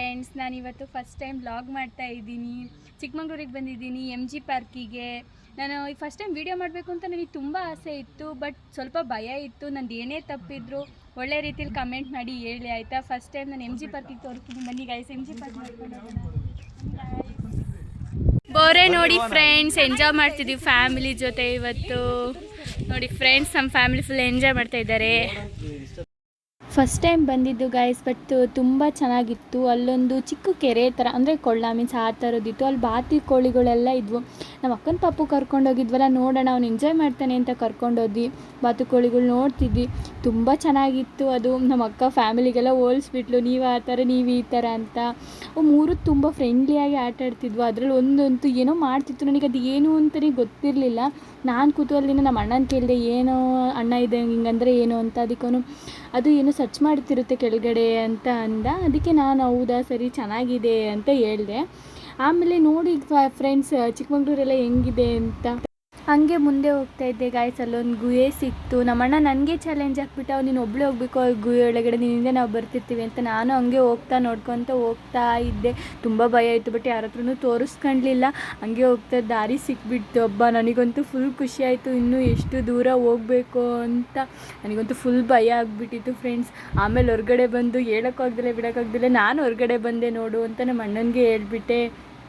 Friends, ನಾನಿವತ್ತು first time vlog ಮಾಡ್ತಾ ಇದ್ದೀನಿ. ಚಿಕ್ಕಮಂಗ್ಳೂರಿಗೆ ಬಂದಿದ್ದೀನಿ, MG ಪಾರ್ಕಿಗೆ. ನಾನು ಫಸ್ಟ್ ಟೈಮ್ ವೀಡಿಯೋ ಮಾಡಬೇಕು ಅಂತ ನನಗೆ ತುಂಬ ಆಸೆ ಇತ್ತು, ಬಟ್ ಸ್ವಲ್ಪ ಭಯ ಇತ್ತು. ನಂದು ಏನೇ ತಪ್ಪಿದ್ರು ಒಳ್ಳೆ ರೀತಿಯಲ್ಲಿ ಕಮೆಂಟ್ ಮಾಡಿ ಹೇಳಿ, ಆಯಿತಾ? ಫಸ್ಟ್ ಟೈಮ್ ನಾನು MG ಪಾರ್ಕಿಗೆ ತೋರಿಸ್ತೀನಿ, ಬನ್ನಿ ಗೈಸ್. MG ಪಾರ್ಕ್ ಮಾಡ್ಕೊಂಡು ಬೋರೆ ನೋಡಿ ಫ್ರೆಂಡ್ಸ್, ಎಂಜಾಯ್ ಮಾಡ್ತಿದ್ದೀವಿ ಫ್ಯಾಮಿಲಿ ಜೊತೆ ಇವತ್ತು. ನೋಡಿ ಫ್ರೆಂಡ್ಸ್, ನಮ್ಮ ಫ್ಯಾಮಿಲಿ ಫುಲ್ ಎಂಜಾಯ್ ಮಾಡ್ತಾ ಇದ್ದಾರೆ. ಫಸ್ಟ್ ಟೈಮ್ ಬಂದಿದ್ದು ಗೈಸ್, ಬಟ್ ತುಂಬ ಚೆನ್ನಾಗಿತ್ತು. ಅಲ್ಲೊಂದು ಚಿಕ್ಕ ಕೆರೆ ಥರ, ಅಂದರೆ ಕೊಳ್ಳ ಮೀನ್ಸ್ ಆ ಥರದ್ದಿತ್ತು. ಅಲ್ಲಿ ಬಾತಿ ಕೋಳಿಗಳೆಲ್ಲ ಇದ್ವು. ನಮ್ಮ ಅಕ್ಕನ ಪಾಪು ಕರ್ಕೊಂಡೋಗಿದ್ವಲ್ಲ, ನೋಡೋಣ ಅವ್ನು ಎಂಜಾಯ್ ಮಾಡ್ತಾನೆ ಅಂತ ಕರ್ಕೊಂಡೋದ್ವಿ. ಬಾತುಕೋಳಿಗಳು ನೋಡ್ತಿದ್ವಿ, ತುಂಬ ಚೆನ್ನಾಗಿತ್ತು ಅದು. ನಮ್ಮ ಅಕ್ಕ ಫ್ಯಾಮಿಲಿಗೆಲ್ಲ ಹೋಲಿಸ್ಬಿಟ್ಲು, ನೀವು ಆ ಥರ ನೀವು ಈ ಥರ ಅಂತ. ಮೂರು ತುಂಬ ಫ್ರೆಂಡ್ಲಿಯಾಗಿ ಆಟ ಆಡ್ತಿದ್ವು. ಅದರಲ್ಲಿ ಒಂದಂತೂ ಏನೋ ಮಾಡ್ತಿತ್ತು, ನನಗೆ ಅದು ಏನು ಅಂತಲೇ ಗೊತ್ತಿರಲಿಲ್ಲ. ನಾನು ಕುತೂಹಲದಿಂದ ನಮ್ಮ ಅಣ್ಣನ ಕೇಳಿದೆ, ಏನೋ ಅಣ್ಣ ಇದೆ ಹಿಂಗಂದರೆ ಏನು ಅಂತ. ಅದಕ್ಕೂ ಅದು ಏನು ಸರ್ಚ್ ಮಾಡ್ತಿರುತ್ತೆ ಕೆಳಗಡೆ ಅಂತ ಅಂದ. ಅದಕ್ಕೆ ನಾನು ಹೌದಾ ಸರಿ ಚೆನ್ನಾಗಿದೆ ಅಂತ ಹೇಳಿದೆ. ಆಮೇಲೆ ನೋಡಿ ಫ್ರೆಂಡ್ಸ್, ಚಿಕ್ಕಮಂಗ್ಳೂರೆಲ್ಲ ಹೆಂಗಿದೆ ಅಂತ. ಹಂಗೆ ಮುಂದೆ ಹೋಗ್ತಾ ಇದ್ದೆ ಗಾಯ್ಸ್, ಅಲ್ಲೊಂದು ಗುಹೆ ಸಿಕ್ತು. ನಮ್ಮಣ್ಣ ನನಗೆ ಚಾಲೆಂಜ್ ಹಾಕ್ಬಿಟ್ಟು, ನೀನು ಒಬ್ಬಳೇ ಹೋಗ್ಬೇಕು ಗುಹೆ ಒಳಗಡೆ, ನಿನ್ನಿಂದ ನಾವು ಬರ್ತಿರ್ತೀವಿ ಅಂತ. ನಾನು ಹಂಗೆ ನೋಡ್ಕೊತ ಹೋಗ್ತಾ ಇದ್ದೆ. ತುಂಬ ಭಯ ಇತ್ತು, ಬಟ್ ಯಾರ ಹತ್ರನೂ ತೋರಿಸ್ಕೊಂಡ್ಲಿಲ್ಲ. ಹಂಗೆ ಹೋಗ್ತಾ ದಾರಿ ಸಿಕ್ಬಿಡ್ತು. ನನಗಂತೂ ಫುಲ್ ಖುಷಿ ಆಯಿತು, ಇನ್ನೂ ಎಷ್ಟು ದೂರ ಹೋಗಬೇಕು ಅಂತ. ನನಗಂತೂ ಫುಲ್ ಭಯ ಆಗಿಬಿಟ್ಟಿತ್ತು ಫ್ರೆಂಡ್ಸ್. ಆಮೇಲೆ ಹೊರಗಡೆ ಬಂದು ಹೇಳೋಕ್ಕಾಗ್ದಿಲ್ಲ ಬಿಡೋಕ್ಕಾಗ್ದಿಲ್ಲ, ನಾನು ಹೊರಗಡೆ ಬಂದೆ ನೋಡು ಅಂತ ನಮ್ಮ ಅಣ್ಣನಿಗೆ ಹೇಳ್ಬಿಟ್ಟೆ.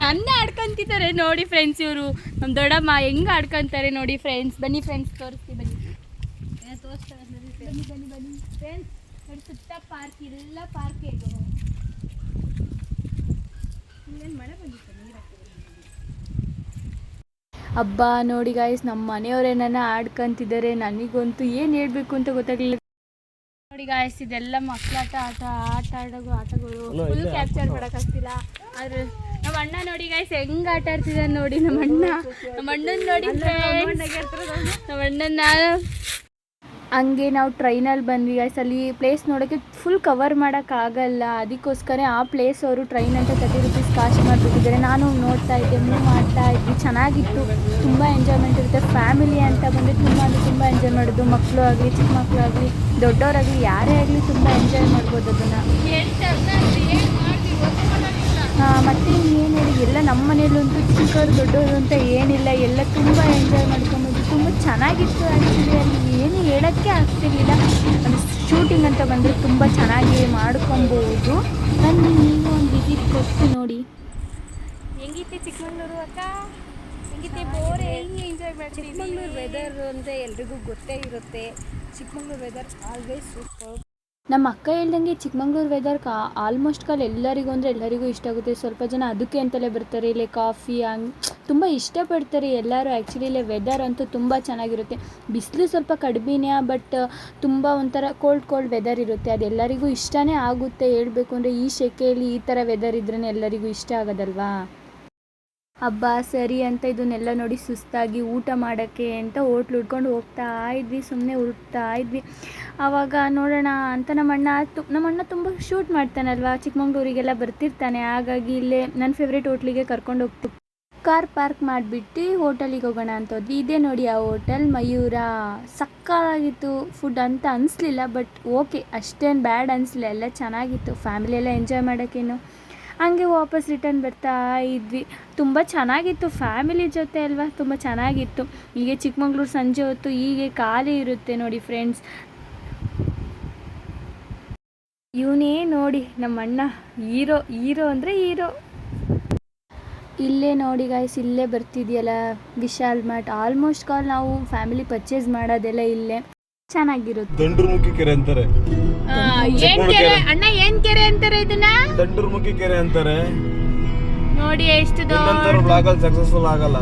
ನನ್ನ ಆಡ್ಕೊಂತಿದ್ದಾರೆ ನೋಡಿ ಫ್ರೆಂಡ್ಸ್, ಇವರು ನಮ್ಮ ದೊಡ್ಡಮ್ಮ ಹೆಂಗೆ ಆಡ್ಕೊತಾರೆ ನೋಡಿ ಫ್ರೆಂಡ್ಸ್. ಬನ್ನಿ ಫ್ರೆಂಡ್ಸ್, ತೋರಿಸ್ತೀವಿ ಬನ್ನಿ. ಬನ್ನಿ ಬನ್ನಿ ಬನ್ನಿ ಫ್ರೆಂಡ್ಸ್, ನೋಡಿ ಸುತ್ತ ಪಾರ್ಕ್, ಎಲ್ಲ ಪಾರ್ಕ್ ಇದು. ಇನ್ನೇನು ಮಳೆ ಬಂದಿತ್ತು, ಹಬ್ಬ ನೋಡಿ ಗಾಯ್ಸ್, ನಮ್ಮ ಮನೆಯವರೇ ನನ್ನ ಆಡ್ಕೊಂತಿದ್ದಾರೆ. ನನಗಂತೂ ಏನು ಹೇಳಬೇಕು ಅಂತ ಗೊತ್ತಾಗಲಿಲ್ಲ ನೋಡಿ ಗಾಯ್ಸ್. ಇದೆಲ್ಲ ಮಕ್ಕಳಾಟ ಆಡೋ ಆಟಗಳು ಫುಲ್ ಕ್ಯಾಪ್ಚರ್ ಮಾಡೋಕ್ಕಾಗ್ತಿಲ್ಲ. ಆದರೆ ನಮ್ಮ ಅಣ್ಣ ನೋಡಿ ಗಾಯ್ಸ್ ಹೆಂಗೆ ಆಟ ಆಡ್ತಿದ್ದಾನೆ ನೋಡಿ. ನಮ್ಮ ಅಣ್ಣನ ನೋಡಿ ನಮ್ಮ ಅಣ್ಣನ. ಹಂಗೆ ನಾವು ಟ್ರೈನಲ್ಲಿ ಬಂದ್ವಿ ಗಾಯ್ಸ್. ಅಲ್ಲಿ ಪ್ಲೇಸ್ ನೋಡೋಕ್ಕೆ ಫುಲ್ ಕವರ್ ಮಾಡೋಕ್ಕಾಗಲ್ಲ. ಅದಕ್ಕೋಸ್ಕರ ಆ ಪ್ಲೇಸ್ ಅವರು ಟ್ರೈನ್ ಅಂತ 30 ರೂಪೀಸ್ ಕಾಸ್ಟ್ ಮಾಡಿಬಿಟ್ಟಿದ್ದಾರೆ. ನಾನು ನೋಡ್ತಾ ಇದ್ದೆ, ಮೂವ್ ಮಾಡ್ತಾ ಇದ್ವಿ. ಚೆನ್ನಾಗಿತ್ತು, ತುಂಬ ಎಂಜಾಯ್ಮೆಂಟ್ ಇರುತ್ತೆ. ಫ್ಯಾಮಿಲಿ ಅಂತ ಬಂದರೆ ತುಂಬ ಎಂಜಾಯ್ ಮಾಡೋದು. ಮಕ್ಕಳು ಆಗಲಿ, ಚಿಕ್ಕ ಮಕ್ಕಳು ಆಗಲಿ, ದೊಡ್ಡವರಾಗಲಿ, ಯಾರೇ ಆಗಲಿ ತುಂಬ ಎಂಜಾಯ್ ಮಾಡ್ಬೋದು ಅದನ್ನು. ಮತ್ತು ಏನು ಹೇಳಿ, ಎಲ್ಲ ನಮ್ಮ ಮನೇಲಂತೂ ಚಿಕ್ಕವರು ದೊಡ್ಡವರು ಅಂತ ಏನಿಲ್ಲ, ಎಲ್ಲ ತುಂಬ ಎಂಜಾಯ್ ಮಾಡ್ಕೊಬೋದು. ತುಂಬ ಚೆನ್ನಾಗಿತ್ತು ಆ್ಯಕ್ಚುಲಿ. ಅಲ್ಲಿ ಏನು ಹೇಳೋಕ್ಕೆ ಆಗ್ತಿರ್ಲಿಲ್ಲ. ಶೂಟಿಂಗ್ ಅಂತ ಬಂದರೆ ತುಂಬ ಚೆನ್ನಾಗಿ ಮಾಡ್ಕೊಬೋದು. ನಾನು ನೀವು ಒಂದು ವಿಸಿಟ್ ಕೊಟ್ಟು ನೋಡಿ. ಹೆಂಗಿತ್ತು ಚಿಕ್ಕಮಂಗ್ಳೂರು ಅಕ್ಕ? ಹೆಂಗಿತ್ತು ಬೋರೆ? ಹೆಂಗೆ ಎಂಜಾಯ್ ಮಾಡ್ತೀವಿ? ಚಿಕ್ಕಮಂಗ್ಳೂರು ವೆದರ್ ಅಂದರೆ ಎಲ್ರಿಗೂ ಗೊತ್ತೇ ಇರುತ್ತೆ. Chikkamagaluru weather always super. ನಮ್ಮ ಅಕ್ಕ ಹೇಳ್ದಂಗೆ ಚಿಕ್ಕಮಂಗ್ಳೂರು ವೆದರ್ ಆಲ್ಮೋಸ್ಟ್ ಎಲ್ಲರಿಗೂ ಅಂದರೆ ಎಲ್ಲರಿಗೂ ಇಷ್ಟ ಆಗುತ್ತೆ. ಸ್ವಲ್ಪ ಜನ ಅದಕ್ಕೆ ಅಂತಲೇ ಬರ್ತಾರೆ, ಇಲ್ಲಿ ಕಾಫಿ ಹಂಗೆ ತುಂಬ ಇಷ್ಟಪಡ್ತಾರೆ ಎಲ್ಲರೂ. ಆ್ಯಕ್ಚುಲಿ ಇಲ್ಲಿ ವೆದರ್ ಅಂತೂ ತುಂಬ ಚೆನ್ನಾಗಿರುತ್ತೆ. ಬಿಸಿಲು ಸ್ವಲ್ಪ ಕಡಿಮೆನೇ, ಬಟ್ ತುಂಬ ಒಂಥರ ಕೋಲ್ಡ್ ವೆದರ್ ಇರುತ್ತೆ. ಅದು ಎಲ್ಲರಿಗೂ ಇಷ್ಟನೇ ಆಗುತ್ತೆ. ಹೇಳಬೇಕು ಅಂದರೆ ಈ ಸೆಕೆಯಲ್ಲಿ ಈ ಥರ ವೆದರ್ ಇದ್ರೇ ಎಲ್ಲರಿಗೂ ಇಷ್ಟ ಆಗೋದಲ್ವಾ. ಹಬ್ಬ ಸರಿ ಅಂತ ಇದನ್ನೆಲ್ಲ ನೋಡಿ ಸುಸ್ತಾಗಿ ಊಟ ಮಾಡೋಕ್ಕೆ ಅಂತ ಹೋಟ್ಲು ಹುಡ್ಕೊಂಡು ಹೋಗ್ತಾ ಇದ್ವಿ. ಸುಮ್ಮನೆ ಹುಡುಕ್ತಾ ಇದ್ವಿ. ಆವಾಗ ನೋಡೋಣ ಅಂತ ನಮ್ಮ ಅಣ್ಣ ತುಂಬ ಶೂಟ್ ಮಾಡ್ತಾನಲ್ವ, ಚಿಕ್ಕಮಂಗ್ಳೂರಿಗೆಲ್ಲ ಬರ್ತಿರ್ತಾನೆ. ಹಾಗಾಗಿ ಇಲ್ಲೇ ನನ್ನ ಫೇವ್ರೇಟ್ ಹೋಟ್ಲಿಗೆ ಕರ್ಕೊಂಡು ಹೋಗ್ತು. ಕಾರ್ ಪಾರ್ಕ್ ಮಾಡಿಬಿಟ್ಟು ಹೋಟೆಲಿಗೆ ಹೋಗೋಣ ಅಂತ ಹೋದ್ವಿ. ಇದೇ ನೋಡಿ ಆ ಹೋಟೆಲ್, ಮಯೂರ. ಸಕ್ಕತ್ತಾಗಿತ್ತು. ಫುಡ್ ಅಂತ ಅನಿಸ್ಲಿಲ್ಲ, ಬಟ್ ಓಕೆ, ಅಷ್ಟೇನು ಬ್ಯಾಡ್ ಅನಿಸ್ಲಿಲ್ಲ, ಎಲ್ಲ ಚೆನ್ನಾಗಿತ್ತು. ಫ್ಯಾಮಿಲಿ ಎಲ್ಲ ಎಂಜಾಯ್ ಮಾಡೋಕ್ಕೇನು. ಹಂಗೆ ವಾಪಸ್ ರಿಟರ್ನ್ ಬರ್ತಾ ಇದ್ವಿ. ತುಂಬ ಚೆನ್ನಾಗಿತ್ತು, ಫ್ಯಾಮಿಲಿ ಜೊತೆ ಅಲ್ವಾ, ತುಂಬ ಚೆನ್ನಾಗಿತ್ತು. ಹೀಗೆ ಚಿಕ್ಕಮಂಗ್ಳೂರು ಸಂಜೆ ಹೊತ್ತು ಹೀಗೆ ಖಾಲಿ ಇರುತ್ತೆ ನೋಡಿ ಫ್ರೆಂಡ್ಸ್. ಇವನೇ ನೋಡಿ ನಮ್ಮ ಅಣ್ಣ, ಹೀರೋ ಅಂದರೆ ಹೀರೋ. ಇಲ್ಲೇ ನೋಡಿ ಗಾಯ್ಸ್, ಇಲ್ಲೇ ಬರ್ತಿದೆಯಲ್ಲ ವಿಶಾಲ್ ಮಾರ್ಟ್. ಆಲ್ಮೋಸ್ಟ್ ನಾವು ಫ್ಯಾಮಿಲಿ ಪರ್ಚೇಸ್ ಮಾಡೋದೆಲ್ಲ ಇಲ್ಲೇ. ಚೆನ್ನಾಗಿರುತ್ತೆ. ದಂಡೂರ್ಮುಖಿ ಕೆರೆ ಅಂತಾರೆ. ಅಣ್ಣ ಏನ್ ಕೆರೆ ಅಂತಾರೆ ಇದನ್ನ? ದಂಡೂರ್ಮುಖಿ ಕೆರೆ ಅಂತಾರೆ ನೋಡಿ. ಎಷ್ಟು ಸಕ್ಸಸ್ಫುಲ್ ಆಗಲ್ಲ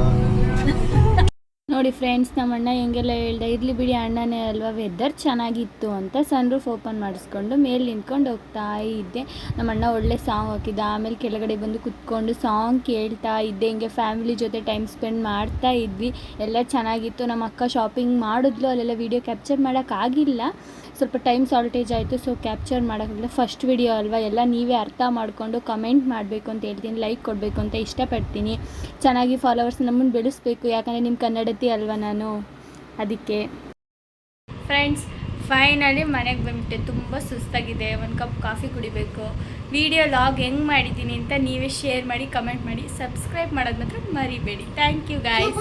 ನೋಡಿ ಫ್ರೆಂಡ್ಸ್. ನಮ್ಮ ಅಣ್ಣ ಹೆಂಗೆಲ್ಲ ಹೇಳ್ದೆ, ಇರ್ಲಿ ಬಿಡಿ ಅಣ್ಣನೇ ಅಲ್ವಾ, ವೆದರ್ ಚೆನ್ನಾಗಿತ್ತು ಅಂತ ಸನ್ ರೂಫ್ ಓಪನ್ ಮಾಡಿಸ್ಕೊಂಡು ಮೇಲೆ ನಿಂತ್ಕೊಂಡು ಹೋಗ್ತಾ ಇದ್ದೆ. ನಮ್ಮ ಅಣ್ಣ ಒಳ್ಳೆ ಸಾಂಗ್ ಹಾಕಿದ್ದ. ಆಮೇಲೆ ಕೆಳಗಡೆ ಬಂದು ಕುತ್ಕೊಂಡು ಸಾಂಗ್ ಕೇಳ್ತಾ ಇದ್ದೆ. ಹಿಂಗೆ ಫ್ಯಾಮಿಲಿ ಜೊತೆ ಟೈಮ್ ಸ್ಪೆಂಡ್ ಮಾಡ್ತಾ ಇದ್ವಿ. ಎಲ್ಲ ಚೆನ್ನಾಗಿತ್ತು. ನಮ್ಮ ಅಕ್ಕ ಶಾಪಿಂಗ್ ಮಾಡಿದ್ಲು, ಅಲ್ಲೆಲ್ಲ ವೀಡಿಯೋ ಕ್ಯಾಪ್ಚರ್ ಮಾಡೋಕ್ಕಾಗಿಲ್ಲ, ಸ್ವಲ್ಪ ಟೈಮ್ ಶಾರ್ಟೇಜ್ ಆಯಿತು, ಸೊ ಕ್ಯಾಪ್ಚರ್ ಮಾಡೋಕ್ಕಾಗಲ್ಲ. ಫಸ್ಟ್ ವಿಡಿಯೋ ಅಲ್ವಾ, ಎಲ್ಲ ನೀವೇ ಅರ್ಥ ಮಾಡಿಕೊಂಡು ಕಮೆಂಟ್ ಮಾಡಬೇಕು ಅಂತ ಹೇಳ್ತೀನಿ, ಲೈಕ್ ಕೊಡಬೇಕು ಅಂತ ಇಷ್ಟಪಡ್ತೀನಿ. ಚೆನ್ನಾಗಿ ಫಾಲೋವರ್ಸ್ ನಮ್ಮನ್ನು ಬೆಳೆಸಬೇಕು, ಯಾಕಂದರೆ ನಿಮ್ಮ ಕನ್ನಡತಿ ಅಲ್ವಾ ನಾನು, ಅದಕ್ಕೆ. ಫ್ರೆಂಡ್ಸ್, ಫೈನಲಿ ಮನೆಗೆ ಬಂದುಬಿಟ್ಟೆ. ತುಂಬ ಸುಸ್ತಾಗಿದೆ, ಒಂದು ಕಪ್ ಕಾಫಿ ಕುಡಿಬೇಕು. ವಿಡಿಯೋ ಲಾಗ್ ಹೆಂಗೆ ಮಾಡಿದ್ದೀನಿ ಅಂತ ನೀವೇ ಶೇರ್ ಮಾಡಿ ಕಮೆಂಟ್ ಮಾಡಿ ಸಬ್ಸ್ಕ್ರೈಬ್ ಮಾಡೋದು ಮಾತ್ರ ಮರಿಬೇಡಿ. Thank you guys.